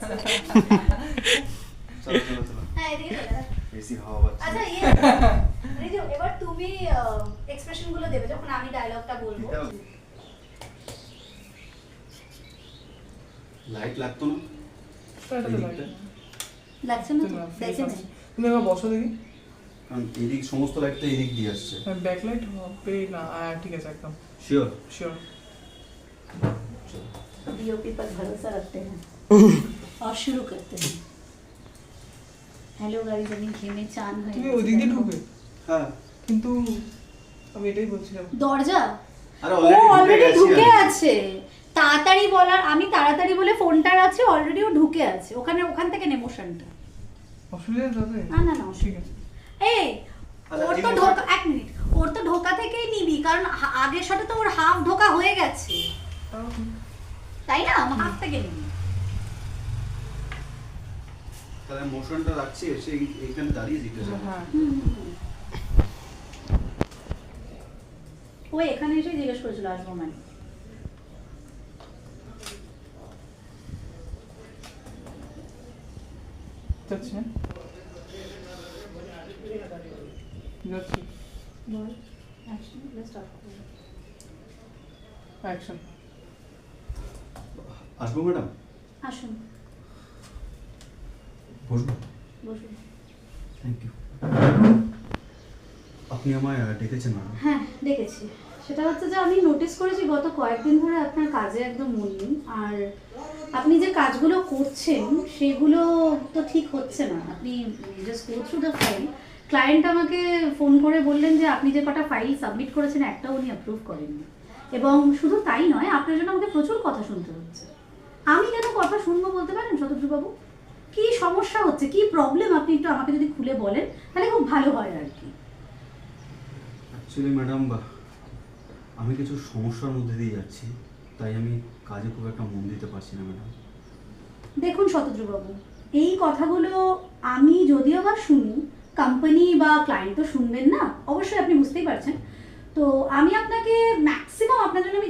চলো চলো চলো, হ্যাঁ এদিকে চলে আয়। বেশি হাওয়া পাচ্ছে। আচ্ছা রিজু এবার তুমি এক্সপ্রেশন গুলো দেবে যখন আমি ডায়লগটা বলবো। এটাও লাইট লাগতো না? এটা তো লাগে লাগছে না তো? দেখে নে। তুমি এবার বসো দেখি। কারণ এদিক সমস্ত লাইটটা এদিক দিয়ে আসছে। ব্যাকলাইট হবে না, ঠিক আছে একদম শিওর? শিওর। डीओपी पर भरोसा रखते हैं और शुरू करते हैं। हेलो गाइस, আমি ঘেমে চান হয়ে তুমি ওই দিক দিয়ে ঢুকবে, হ্যাঁ। কিন্তু আমি এটাই বলছিলাম। দরজা আরে ও অলরেডি অলরেডি ঢুকে আমি। আছে। তাড়াতাড়ি বলার, আমি তাড়াতাড়ি বলে ফোনটা রাখছি, অলরেডি ও ঢুকে আছে ওখান থেকে নেমোশনটা। অসুবিধা যাবে? না না না ঠিক আছে। এই আচ্ছা, ওর তো ঢোকা, এক মিনিট, ওর তো ঢোকা থেকেই নিবি, কারণ আগের সাথে তো ওর হাফ ঢোকা হয়ে গেছে, তাও ঠিক। তাই না? হাফ থেকে নিবি। তাহলে মোশনটা রাখছি, এসে এইখানে দাঁড়িয়ে জিজ্ঞাসা করো। হ্যাঁ ও এখানে এসে জিজ্ঞেস করেছিল আসবো মানে। যাচ্ছি, হ্যাঁ যাচ্ছি। বল অ্যাকশন প্লাস স্টার্ট করো। অ্যাকশন। আসবো ম্যাডাম? আসুন বসবো? বসুন। Thank you. আপনি আমায় ডেকেছেন ম্যাডাম? হ্যাঁ দেখেছি, সেটা হচ্ছে যে আমি নোটিস করেছি গত কয়েকদিন ধরে আপনার কাজে একদম মন নেই, আর আপনি যে কাজগুলো করছেন সেগুলো তো ঠিক হচ্ছে না। আপনি just go through the file. Client আমাকে ফোন করে বললেন যে আপনি যে কটা ফাইল সাবমিট করেছেন একটাও উনি অ্যাপ্রুভ করেননি, এবং শুধু তাই নয়, আপনার জন্য আমাকে প্রচুর কথা শুনতে হচ্ছে। আমি কেন কথা শুনবো বলতে পারেন শতদ্রুবাবু? কি সমস্যা হচ্ছে, কি প্রবলেম, আপনি একটু আমাকে যদি খুলে বলেন তাহলে খুব ভালো হয় আর কি। অ্যাকচুয়ালি ম্যাডাম, আমি কিছু সমস্যার মধ্যে দিয়ে যাচ্ছি, তাই আমি কাজে খুব একটা মন দিতে পারছি না ম্যাডাম। দেখুন শতদ্রুবাবু, এই কথাগুলো আমি যদিও বা শুনি, কোম্পানি বা ক্লায়েন্ট তো শুনবেন না, অবশ্যই আপনি বুঝতেই পারছেন। তো আমি আপনাকে ম্যাক্সিমাম আপনার জন্য আমি